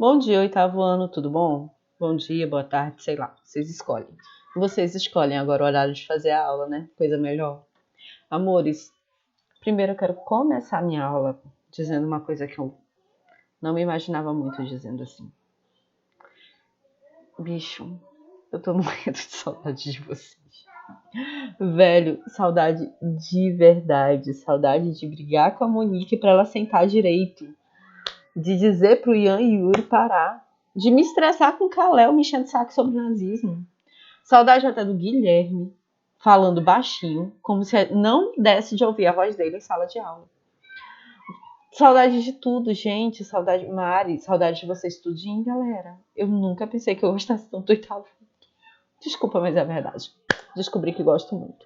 Bom dia, oitavo ano, tudo bom? Bom dia, boa tarde, sei lá, vocês escolhem. Vocês escolhem agora o horário de fazer a aula, né? Coisa melhor. Amores, primeiro eu quero começar a minha aula dizendo uma coisa que eu não me imaginava muito dizendo assim. Bicho, eu tô morrendo de saudade de vocês. Velho, saudade de verdade, saudade de brigar com a Monique pra ela sentar direito. De dizer pro Ian e Yuri parar. De me estressar com o Kalel me enchendo o saco sobre nazismo. Saudade até do Guilherme, falando baixinho, como se não desse de ouvir a voz dele em sala de aula. Saudade de tudo, gente. Saudade de Mari, saudade de vocês tudinho, galera. Eu nunca pensei que eu gostasse tanto do oitavo. Desculpa, mas é a verdade. Descobri que gosto muito.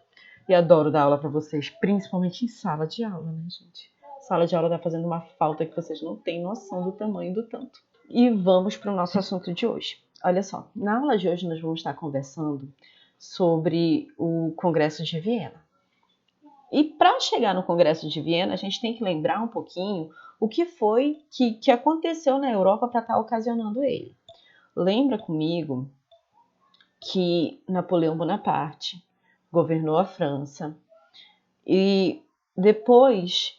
E adoro dar aula pra vocês, principalmente em sala de aula, né, gente? Sala de aula tá fazendo uma falta que vocês não têm noção do tamanho do tanto. E vamos para o nosso assunto de hoje. Olha só, na aula de hoje nós vamos estar conversando sobre o Congresso de Viena. E para chegar no Congresso de Viena, a gente tem que lembrar um pouquinho o que foi que aconteceu na Europa para estar ocasionando ele. Lembra comigo que Napoleão Bonaparte governou a França e depois,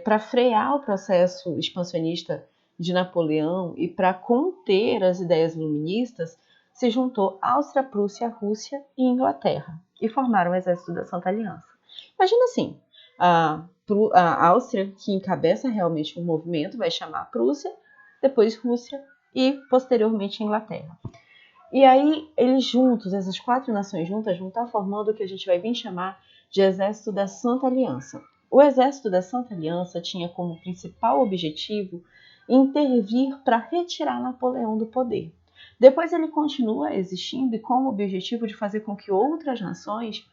para frear o processo expansionista de Napoleão e para conter as ideias iluministas, se juntou Áustria, Prússia, Rússia e Inglaterra e formaram o Exército da Santa Aliança. Imagina assim, a Áustria, que encabeça realmente o movimento, vai chamar a Prússia, depois Rússia e posteriormente Inglaterra. E aí, eles juntos, essas quatro nações juntas, vão estar formando o que a gente vai vir chamar de Exército da Santa Aliança. O Exército da Santa Aliança tinha como principal objetivo intervir para retirar Napoleão do poder. Depois ele continua existindo e com o objetivo de fazer com que outras nações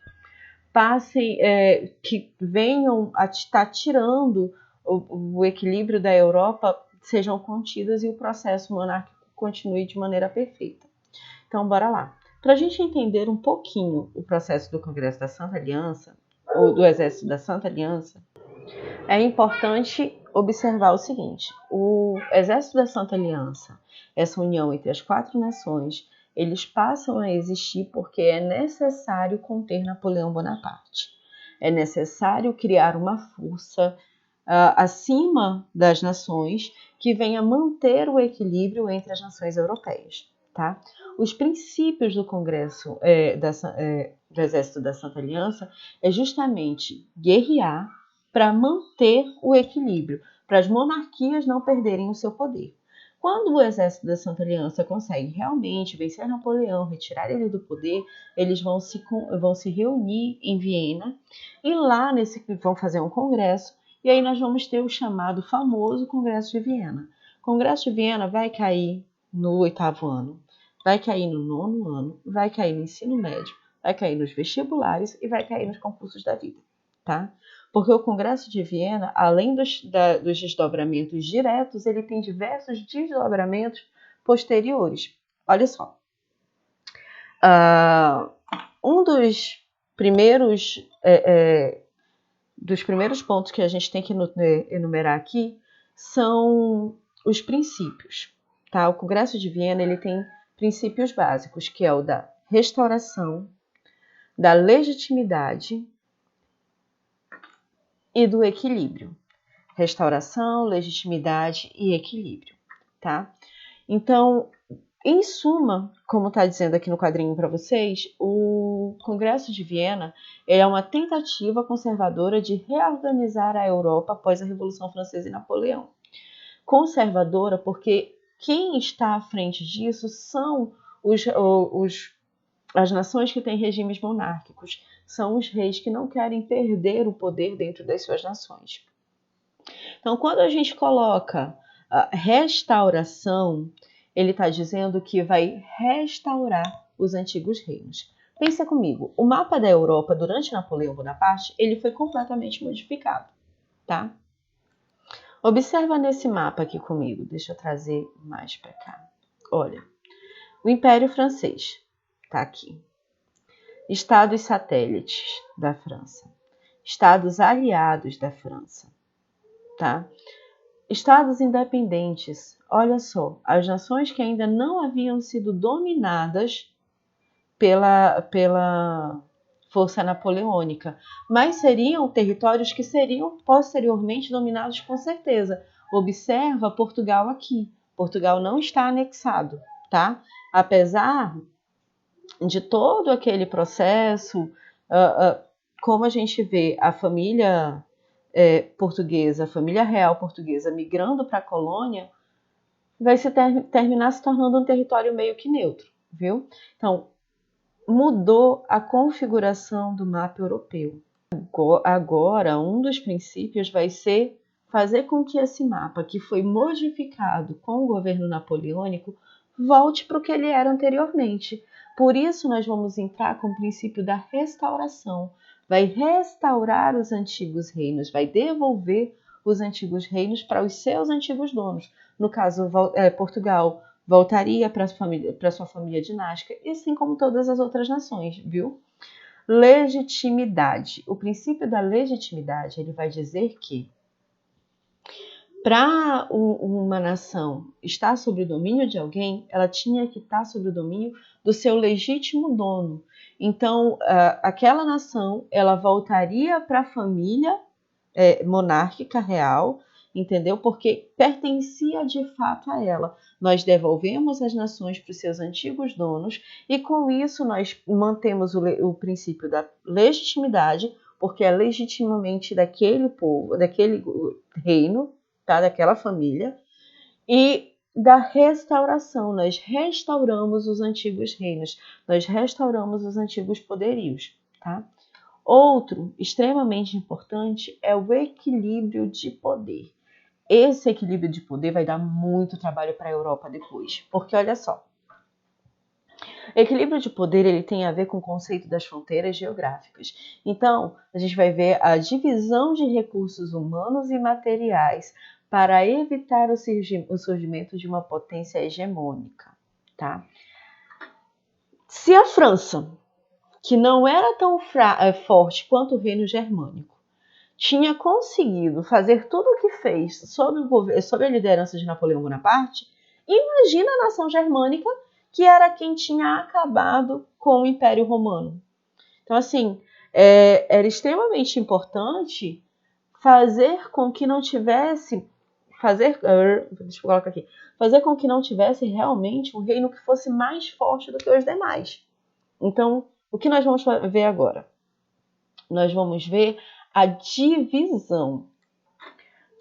passem, que venham a estar tirando o equilíbrio da Europa, sejam contidas e o processo monárquico continue de maneira perfeita. Então, bora lá. Para a gente entender um pouquinho o processo do Congresso da Santa Aliança, ou do Exército da Santa Aliança, é importante observar o seguinte: o Exército da Santa Aliança, essa união entre as quatro nações, eles passam a existir porque é necessário conter Napoleão Bonaparte. É necessário criar uma força acima das nações que venha manter o equilíbrio entre as nações europeias. Tá? Os princípios do Congresso do Exército da Santa Aliança é justamente guerrear para manter o equilíbrio, para as monarquias não perderem o seu poder. Quando o Exército da Santa Aliança consegue realmente vencer Napoleão, retirar ele do poder, eles vão se reunir em Viena e lá vão fazer um congresso e aí nós vamos ter o chamado famoso Congresso de Viena. O Congresso de Viena vai cair no oitavo ano, vai cair no nono ano, vai cair no ensino médio, vai cair nos vestibulares e vai cair nos concursos da vida, tá? Porque o Congresso de Viena, além dos desdobramentos diretos, ele tem diversos desdobramentos posteriores. Olha só. Um dos primeiros pontos que a gente tem que enumerar aqui são os princípios. Tá? O Congresso de Viena ele tem princípios básicos, que é o da restauração, da legitimidade e do equilíbrio. Restauração, legitimidade e equilíbrio, tá? Então, em suma, como está dizendo aqui no quadrinho para vocês, o Congresso de Viena é uma tentativa conservadora de reorganizar a Europa após a Revolução Francesa e Napoleão. Conservadora porque quem está à frente disso são as nações que têm regimes monárquicos. São os reis que não querem perder o poder dentro das suas nações. Então, quando a gente coloca restauração, ele está dizendo que vai restaurar os antigos reinos. Pensa comigo, o mapa da Europa durante Napoleão Bonaparte, ele foi completamente modificado, tá? Observa nesse mapa aqui comigo, deixa eu trazer mais para cá. Olha, o Império Francês está aqui. Estados satélites da França. Estados aliados da França, tá? Estados independentes. Olha só, as nações que ainda não haviam sido dominadas pela força napoleônica, mas seriam territórios que seriam posteriormente dominados com certeza. Observa Portugal aqui. Portugal não está anexado, tá? Apesar de todo aquele processo, como a gente vê a família portuguesa, a família real portuguesa migrando para a colônia, vai terminar se tornando um território meio que neutro, viu? Então, mudou a configuração do mapa europeu. Agora, um dos princípios vai ser fazer com que esse mapa, que foi modificado com o governo napoleônico, volte para o que ele era anteriormente. Por isso, nós vamos entrar com o princípio da restauração. Vai restaurar os antigos reinos, vai devolver os antigos reinos para os seus antigos donos. No caso, Portugal voltaria para sua família dinástica, e assim como todas as outras nações, viu? Legitimidade. O princípio da legitimidade, ele vai dizer que para uma nação estar sob o domínio de alguém, ela tinha que estar sob o domínio do seu legítimo dono. Então, aquela nação, ela voltaria para a família monárquica real, entendeu? Porque pertencia de fato a ela. Nós devolvemos as nações para os seus antigos donos e com isso nós mantemos o princípio da legitimidade, porque é legitimamente daquele povo, daquele reino, tá? Daquela família, e da restauração. Nós restauramos os antigos reinos, nós restauramos os antigos poderios, tá? Outro extremamente importante é o equilíbrio de poder. Esse equilíbrio de poder vai dar muito trabalho para a Europa depois, porque olha só, equilíbrio de poder ele tem a ver com o conceito das fronteiras geográficas. Então, a gente vai ver a divisão de recursos humanos e materiais para evitar o surgimento de uma potência hegemônica, tá? Se a França, que não era tão forte quanto o reino germânico, tinha conseguido fazer tudo o que fez sob a liderança de Napoleão Bonaparte, imagina a nação germânica, que era quem tinha acabado com o Império Romano. Então, assim, era extremamente importante fazer com que não tivesse realmente um reino que fosse mais forte do que os demais. Então, o que nós vamos ver agora? Nós vamos ver a divisão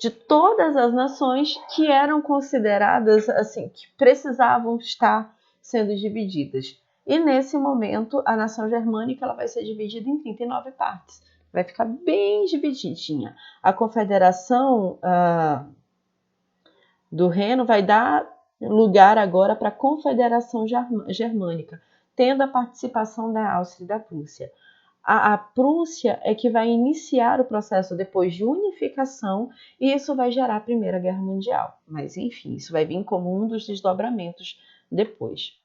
de todas as nações que eram consideradas assim, que precisavam estar sendo divididas. E nesse momento, a nação germânica ela vai ser dividida em 39 partes. Vai ficar bem divididinha. A confederação do Reno vai dar lugar agora para a confederação germânica, tendo a participação da Áustria e da Prússia. A Prússia é que vai iniciar o processo depois de unificação e isso vai gerar a Primeira Guerra Mundial. Mas, enfim, isso vai vir como um dos desdobramentos depois.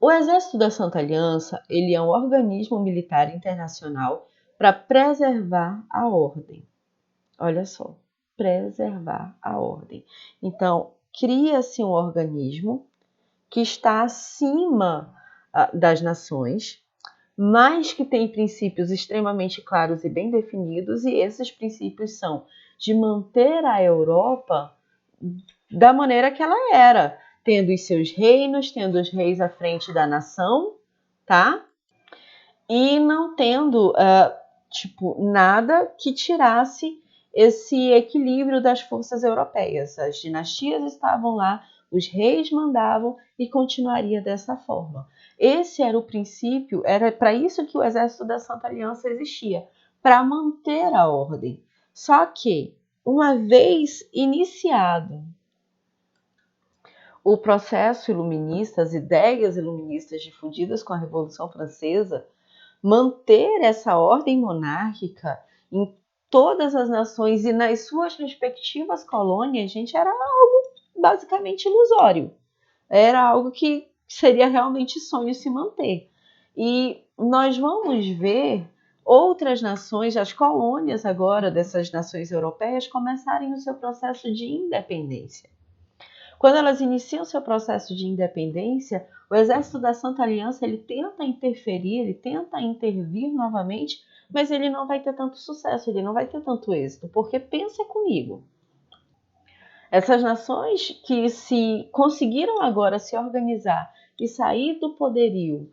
O Exército da Santa Aliança ele é um organismo militar internacional para preservar a ordem. Olha só, preservar a ordem. Então, cria-se um organismo que está acima das nações, mas que tem princípios extremamente claros e bem definidos, e esses princípios são de manter a Europa da maneira que ela era, tendo os seus reinos, tendo os reis à frente da nação, tá? E não tendo, nada que tirasse esse equilíbrio das forças europeias. As dinastias estavam lá, os reis mandavam e continuaria dessa forma. Esse era o princípio, era para isso que o Exército da Santa Aliança existia, para manter a ordem. Só que, uma vez iniciado o processo iluminista, as ideias iluministas difundidas com a Revolução Francesa, manter essa ordem monárquica em todas as nações e nas suas respectivas colônias, gente, era algo basicamente ilusório. Era algo que seria realmente sonho se manter. E nós vamos ver outras nações, as colônias agora dessas nações europeias, começarem o seu processo de independência. Quando elas iniciam seu processo de independência, o Exército da Santa Aliança ele tenta interferir, ele tenta intervir novamente, mas ele não vai ter tanto sucesso, ele não vai ter tanto êxito, porque pensa comigo, essas nações que se conseguiram agora se organizar e sair do poderio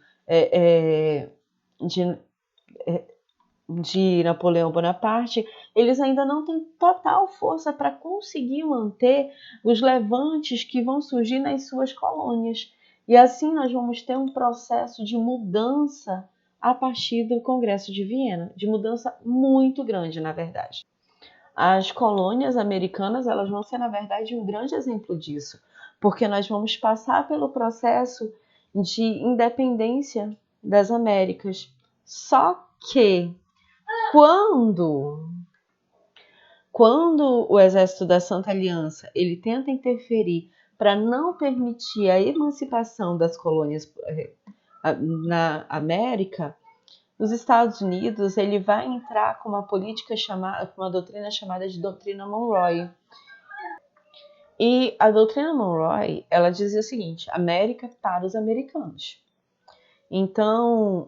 de Napoleão Bonaparte, eles ainda não têm total força para conseguir manter os levantes que vão surgir nas suas colônias. E assim nós vamos ter um processo de mudança a partir do Congresso de Viena, de mudança muito grande, na verdade. As colônias americanas, elas vão ser, na verdade, um grande exemplo disso, porque nós vamos passar pelo processo de independência das Américas. Só que quando o Exército da Santa Aliança ele tenta interferir para não permitir a emancipação das colônias na América, os Estados Unidos ele vai entrar com uma política com uma doutrina chamada de doutrina Monroe. E a doutrina Monroe, ela dizia o seguinte: América para os americanos. Então,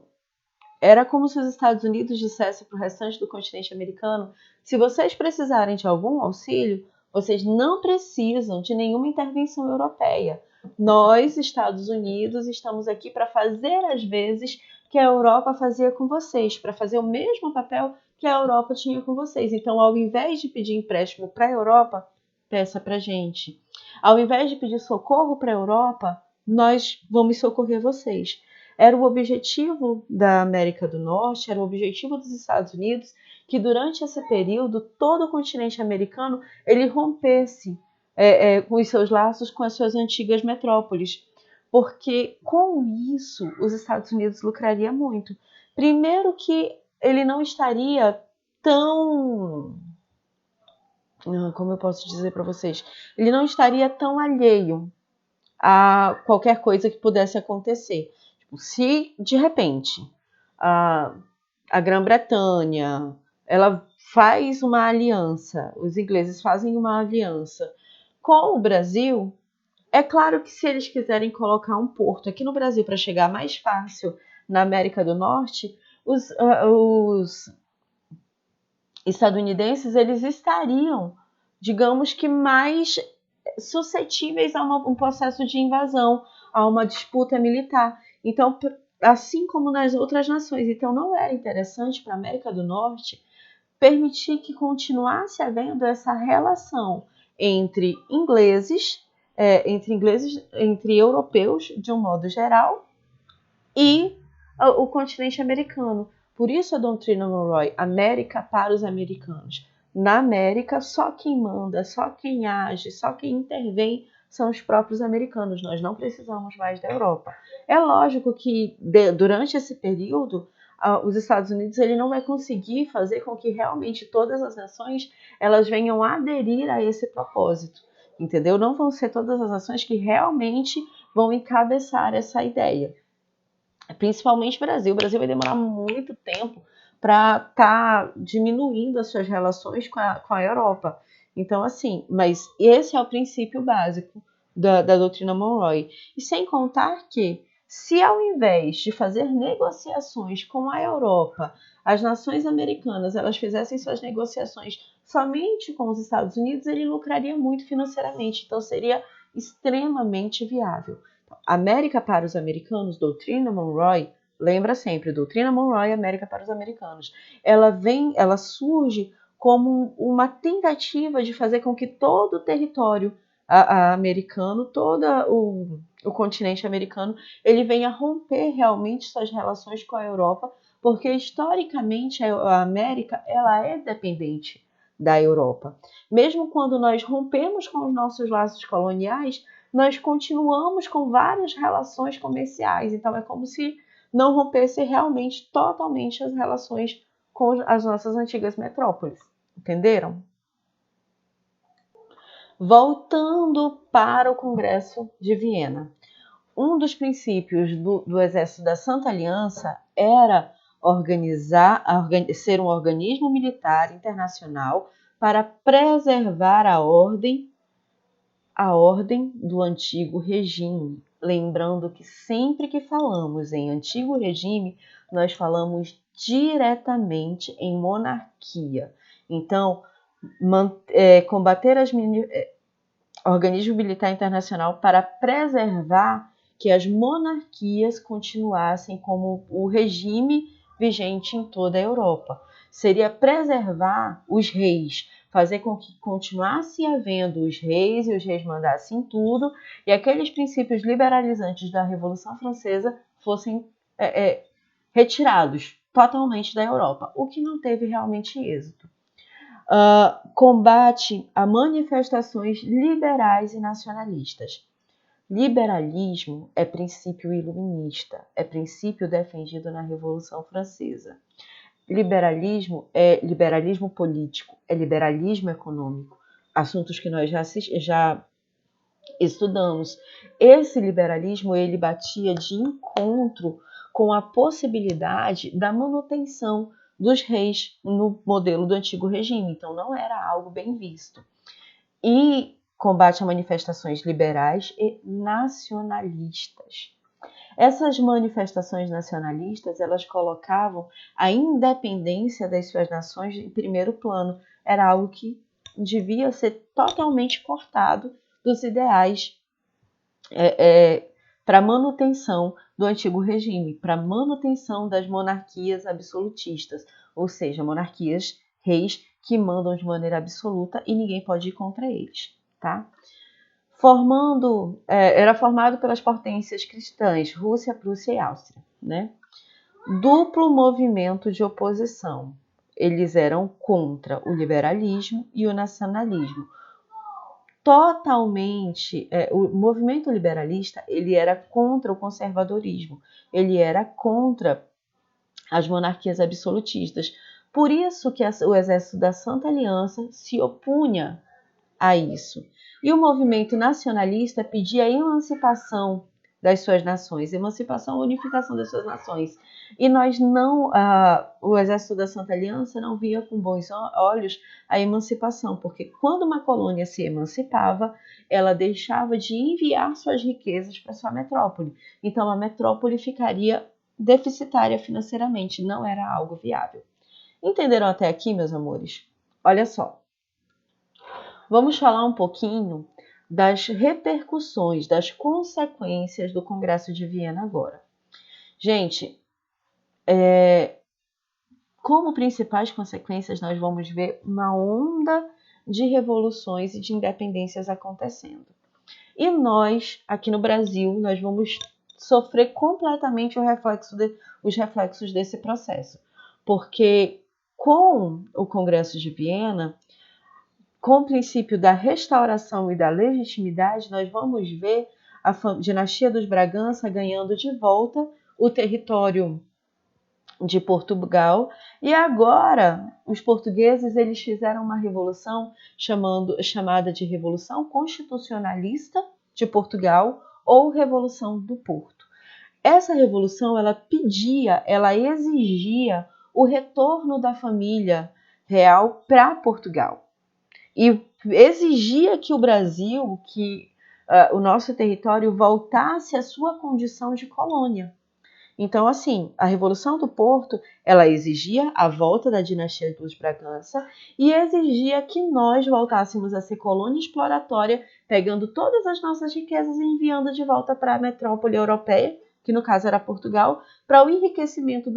era como se os Estados Unidos dissessem para o restante do continente americano: se vocês precisarem de algum auxílio, vocês não precisam de nenhuma intervenção europeia. Nós, Estados Unidos, estamos aqui para fazer as vezes que a Europa fazia com vocês, para fazer o mesmo papel que a Europa tinha com vocês. Então, ao invés de pedir empréstimo para a Europa, peça para a gente. Ao invés de pedir socorro para a Europa, nós vamos socorrer vocês. Era o objetivo da América do Norte, era o objetivo dos Estados Unidos, que durante esse período todo o continente americano ele rompesse com os seus laços com as suas antigas metrópoles, porque com isso os Estados Unidos lucraria muito. Primeiro que ele não estaria tão, como eu posso dizer para vocês, ele não estaria tão alheio a qualquer coisa que pudesse acontecer. Se de repente a Grã-Bretanha ela faz uma aliança, os ingleses fazem uma aliança com o Brasil, é claro que se eles quiserem colocar um porto aqui no Brasil para chegar mais fácil na América do Norte, os estadunidenses eles estariam, digamos que mais suscetíveis a um processo de invasão, a uma disputa militar. Então, assim como nas outras nações, então não era interessante para a América do Norte permitir que continuasse havendo essa relação entre entre europeus, de um modo geral, e o continente americano. Por isso a doutrina Monroe, América para os americanos. Na América, só quem manda, só quem age, só quem intervém são os próprios americanos. Nós não precisamos mais da Europa. É lógico que durante esse período, os Estados Unidos ele não vai conseguir fazer com que realmente todas as nações elas venham aderir a esse propósito, entendeu? Não vão ser todas as nações que realmente vão encabeçar essa ideia. Principalmente o Brasil. O Brasil vai demorar muito tempo para estar diminuindo as suas relações com a Europa. Então, assim, mas esse é o princípio básico da doutrina Monroe. E sem contar que, se ao invés de fazer negociações com a Europa, as nações americanas elas fizessem suas negociações somente com os Estados Unidos, ele lucraria muito financeiramente. Então, seria extremamente viável. América para os americanos, doutrina Monroe, lembra sempre, doutrina Monroe, América para os americanos. Ela surge como uma tentativa de fazer com que todo o território americano, todo o continente americano, ele venha romper realmente suas relações com a Europa, porque historicamente a América ela é dependente da Europa. Mesmo quando nós rompemos com os nossos laços coloniais, nós continuamos com várias relações comerciais. Então, é como se não rompesse realmente, totalmente as relações com as nossas antigas metrópoles. Entenderam? Voltando para o Congresso de Viena. Um dos princípios do Exército da Santa Aliança era ser um organismo militar internacional para preservar a ordem do antigo regime. Lembrando que sempre que falamos em antigo regime, nós falamos diretamente em monarquia. Então, combater organismo militar internacional para preservar que as monarquias continuassem como o regime vigente em toda a Europa. Seria preservar os reis, fazer com que continuasse havendo os reis e os reis mandassem tudo, e aqueles princípios liberalizantes da Revolução Francesa fossem retirados totalmente da Europa, o que não teve realmente êxito. Combate a manifestações liberais e nacionalistas. Liberalismo é princípio iluminista, é princípio defendido na Revolução Francesa. Liberalismo é liberalismo político, é liberalismo econômico, assuntos que nós já estudamos. Esse liberalismo ele batia de encontro com a possibilidade da manutenção dos reis no modelo do antigo regime, então não era algo bem visto. E combate a manifestações liberais e nacionalistas. Essas manifestações nacionalistas, elas colocavam a independência das suas nações em primeiro plano. Era algo que devia ser totalmente cortado dos ideais para manutenção do antigo regime, para manutenção das monarquias absolutistas, ou seja, monarquias, reis que mandam de maneira absoluta e ninguém pode ir contra eles, tá? Era formado pelas potências cristãs, Rússia, Prússia e Áustria, né? Duplo movimento de oposição. Eles eram contra o liberalismo e o nacionalismo. Totalmente, o movimento liberalista ele era contra o conservadorismo, ele era contra as monarquias absolutistas. Por isso que o exército da Santa Aliança se opunha a isso. E o movimento nacionalista pedia a emancipação das suas nações, emancipação, unificação das suas nações. E o exército da Santa Aliança não via com bons olhos a emancipação, porque quando uma colônia se emancipava, ela deixava de enviar suas riquezas para sua metrópole. Então a metrópole ficaria deficitária financeiramente, não era algo viável. Entenderam até aqui, meus amores? Olha só. Vamos falar um pouquinho das repercussões, das consequências do Congresso de Viena agora. Gente, como principais consequências, nós vamos ver uma onda de revoluções e de independências acontecendo. E nós, aqui no Brasil, nós vamos sofrer completamente os reflexos desse processo. Porque com o Congresso de Viena, com o princípio da restauração e da legitimidade, nós vamos ver a dinastia dos Bragança ganhando de volta o território de Portugal. E agora, os portugueses eles fizeram uma revolução chamada de Revolução Constitucionalista de Portugal ou Revolução do Porto. Essa revolução, ela exigia o retorno da família real para Portugal. E exigia que o Brasil, o nosso território, voltasse à sua condição de colônia. Então, assim, a Revolução do Porto, ela exigia a volta da dinastia dos Bragança e exigia que nós voltássemos a ser colônia exploratória, pegando todas as nossas riquezas e enviando de volta para a metrópole europeia, que no caso era Portugal, para o enriquecimento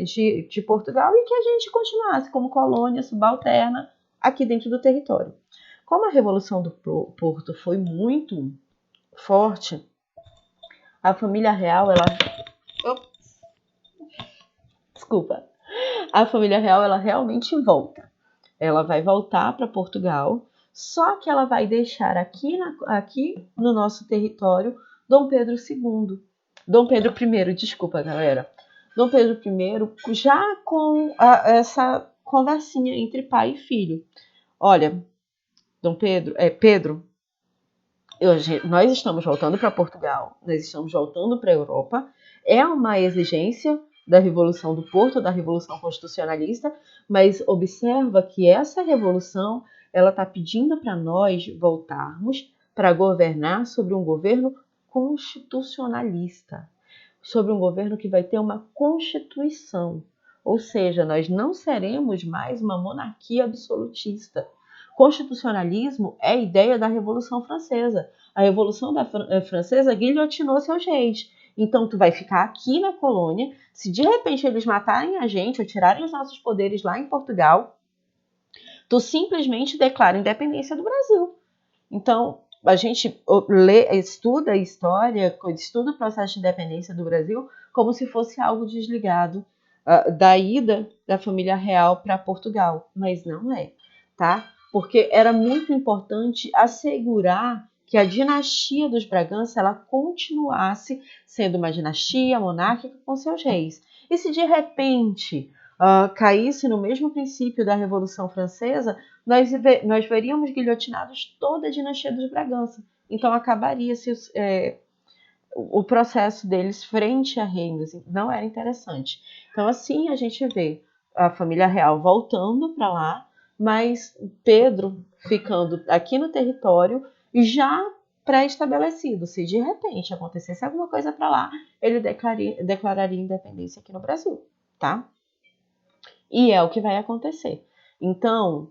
de Portugal e que a gente continuasse como colônia subalterna aqui dentro do território. Como a Revolução do Porto foi muito forte, a família real, a família real, ela realmente volta. Ela vai voltar para Portugal, só que ela vai deixar aqui no nosso território Dom Pedro II. Dom Pedro I, desculpa, galera. Dom Pedro I, já com essa conversinha entre pai e filho. Olha, Pedro, nós estamos voltando para Portugal, nós estamos voltando para a Europa, é uma exigência da Revolução do Porto, da Revolução Constitucionalista, mas observa que essa revolução ela está pedindo para nós voltarmos para governar sobre um governo constitucionalista, sobre um governo que vai ter uma constituição, ou seja, nós não seremos mais uma monarquia absolutista. Constitucionalismo é a ideia da Revolução Francesa. A Revolução Francesa guilhotinou seus reis. Então, tu vai ficar aqui na colônia. Se de repente eles matarem a gente ou tirarem os nossos poderes lá em Portugal, tu simplesmente declara a independência do Brasil. Então, a gente estuda a história, estuda o processo de independência do Brasil como se fosse algo desligado da ida da família real para Portugal. Mas não é, tá? Porque era muito importante assegurar que a dinastia dos Bragança ela continuasse sendo uma dinastia monárquica com seus reis. E se de repente caísse no mesmo princípio da Revolução Francesa, nós veríamos guilhotinados toda a dinastia dos Bragança. Então acabaria-se o processo deles frente a reinos. Não era interessante. Então assim a gente vê a família real voltando para lá, mas Pedro ficando aqui no território já pré-estabelecido. Se de repente acontecesse alguma coisa para lá, ele declararia independência aqui no Brasil, tá? E é o que vai acontecer. Então,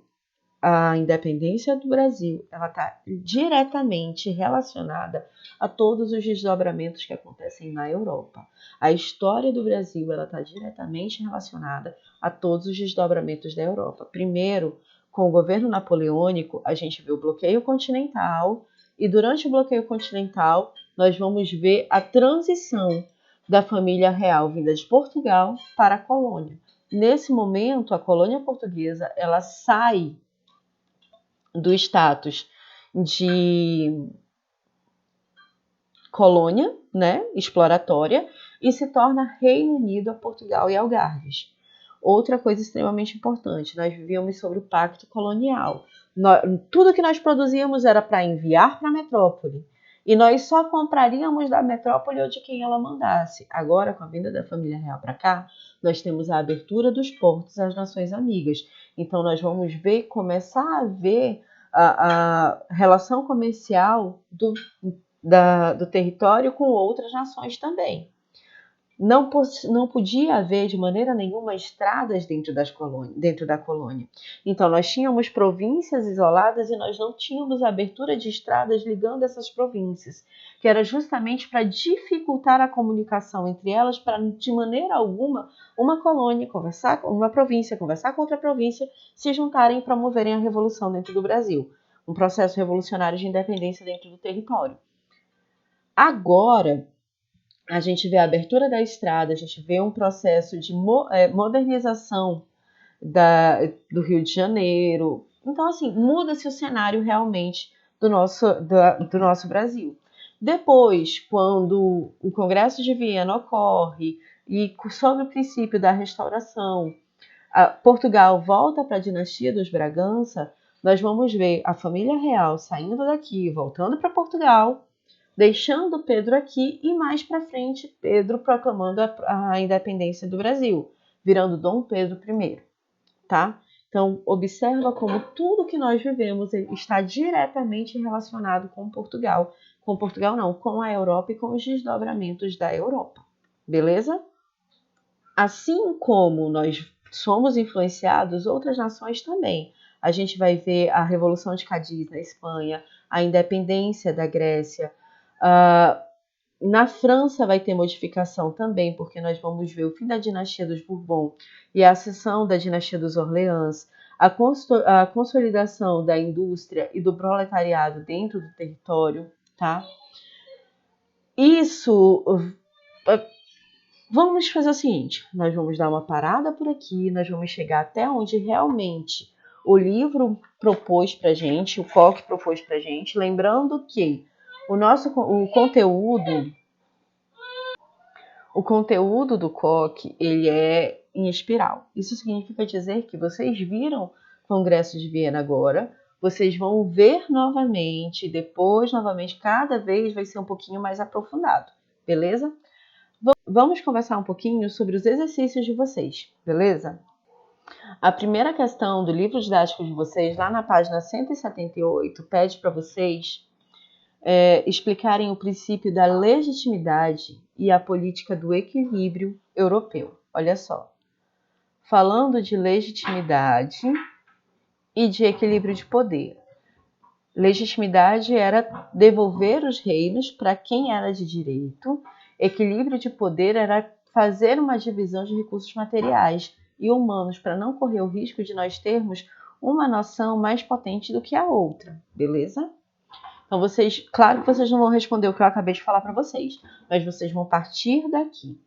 a independência do Brasil ela está diretamente relacionada a todos os desdobramentos que acontecem na Europa. A história do Brasil ela está diretamente relacionada a todos os desdobramentos da Europa. Primeiro, com o governo napoleônico, a gente vê o bloqueio continental e durante o bloqueio continental nós vamos ver a transição da família real vinda de Portugal para a colônia. Nesse momento, a colônia portuguesa ela sai do status de colônia, né, exploratória, e se torna Reino Unido a Portugal e Algarves. Outra coisa extremamente importante, nós vivíamos sobre o pacto colonial. Tudo que nós produzíamos era para enviar para a metrópole. E nós só compraríamos da metrópole ou de quem ela mandasse. Agora, com a vinda da família real para cá, nós temos a abertura dos portos às nações amigas. Então, nós vamos começar a ver a relação comercial do território com outras nações também. Não podia haver de maneira nenhuma estradas dentro da colônia. Então, nós tínhamos províncias isoladas e nós não tínhamos abertura de estradas ligando essas províncias, que era justamente para dificultar a comunicação entre elas, para de maneira alguma uma colônia conversar com uma província, conversar com outra província, se juntarem e promoverem a revolução dentro do Brasil. Um processo revolucionário de independência dentro do território. Agora, a gente vê a abertura da estrada, a gente vê um processo de modernização do Rio de Janeiro. Então, assim, muda-se o cenário realmente do nosso Brasil. Depois, quando o Congresso de Viena ocorre e sob o princípio da restauração, Portugal volta para a dinastia dos Bragança, nós vamos ver a família real saindo daqui, voltando para Portugal, deixando Pedro aqui e mais para frente Pedro proclamando a independência do Brasil, virando Dom Pedro I, tá? Então, observa como tudo que nós vivemos está diretamente relacionado com Portugal. Com Portugal não, com a Europa e com os desdobramentos da Europa, beleza? Assim como nós somos influenciados, outras nações também. A gente vai ver a Revolução de Cádiz na Espanha, a independência da Grécia. Na França vai ter modificação também, porque nós vamos ver o fim da dinastia dos Bourbon e a ascensão da dinastia dos Orleans, a consolidação da indústria e do proletariado dentro do território, tá? Isso, vamos fazer o seguinte, nós vamos dar uma parada por aqui, nós vamos chegar até onde realmente o livro propôs pra gente, o Koch propôs pra gente, lembrando que o conteúdo do Koch, ele é em espiral. Isso significa dizer que vocês viram o Congresso de Viena agora, vocês vão ver novamente, depois novamente, cada vez vai ser um pouquinho mais aprofundado, beleza? vamos conversar um pouquinho sobre os exercícios de vocês, beleza? A primeira questão do livro didático de vocês, lá na página 178, pede para vocês explicarem o princípio da legitimidade e a política do equilíbrio europeu. Olha só, falando de legitimidade e de equilíbrio de poder. Legitimidade era devolver os reinos para quem era de direito. Equilíbrio de poder era fazer uma divisão de recursos materiais e humanos para não correr o risco de nós termos uma nação mais potente do que a outra, beleza? Então vocês, claro que vocês não vão responder o que eu acabei de falar para vocês, mas vocês vão partir daqui.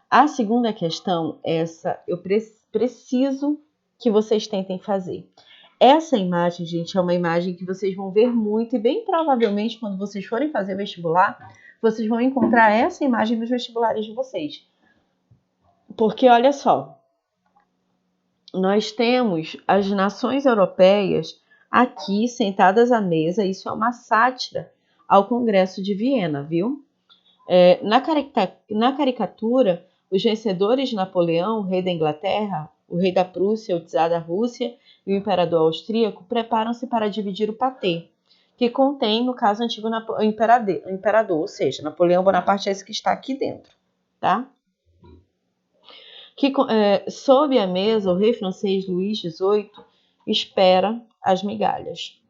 A segunda questão, essa eu preciso que vocês tentem fazer. Essa imagem, gente, é uma imagem que vocês vão ver muito e bem provavelmente quando vocês forem fazer vestibular, vocês vão encontrar essa imagem nos vestibulares de vocês. Porque, olha só, nós temos as nações europeias aqui sentadas à mesa, isso é uma sátira ao Congresso de Viena, viu? Na caricatura, os vencedores de Napoleão, o rei da Inglaterra, o rei da Prússia, o czar da Rússia e o imperador austríaco preparam-se para dividir o patê, que contém, no caso, o antigo imperador, ou seja, Napoleão Bonaparte é esse que está aqui dentro, tá? Sob a mesa, o rei francês Luís XVIII espera as migalhas.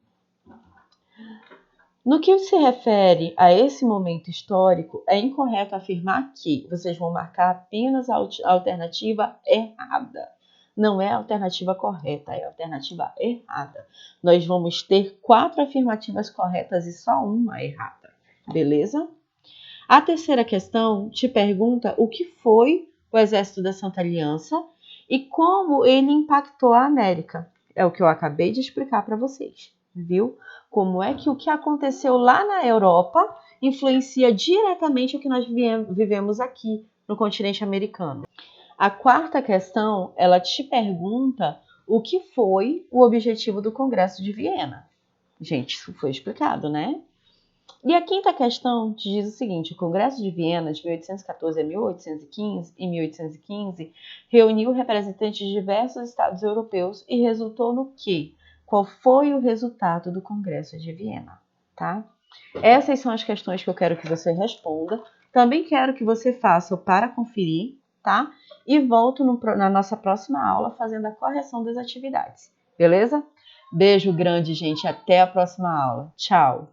No que se refere a esse momento histórico, é incorreto afirmar que vocês vão marcar apenas a alternativa errada. Não é a alternativa correta, é a alternativa errada. Nós vamos ter 4 afirmativas corretas e só uma errada, beleza? A terceira questão te pergunta o que foi o Exército da Santa Aliança e como ele impactou a América. É o que eu acabei de explicar para vocês, viu? Como é que o que aconteceu lá na Europa influencia diretamente o que nós vivemos aqui no continente americano. A quarta questão, ela te pergunta o que foi o objetivo do Congresso de Viena. Gente, isso foi explicado, né? E a quinta questão te diz o seguinte: o Congresso de Viena, de 1814 a 1815, em 1815, reuniu representantes de diversos estados europeus e resultou no quê? Qual foi o resultado do Congresso de Viena, tá? Essas são as questões que eu quero que você responda. Também quero que você faça o para conferir, tá? E volto na nossa próxima aula fazendo a correção das atividades, beleza? Beijo grande, gente. Até a próxima aula. Tchau!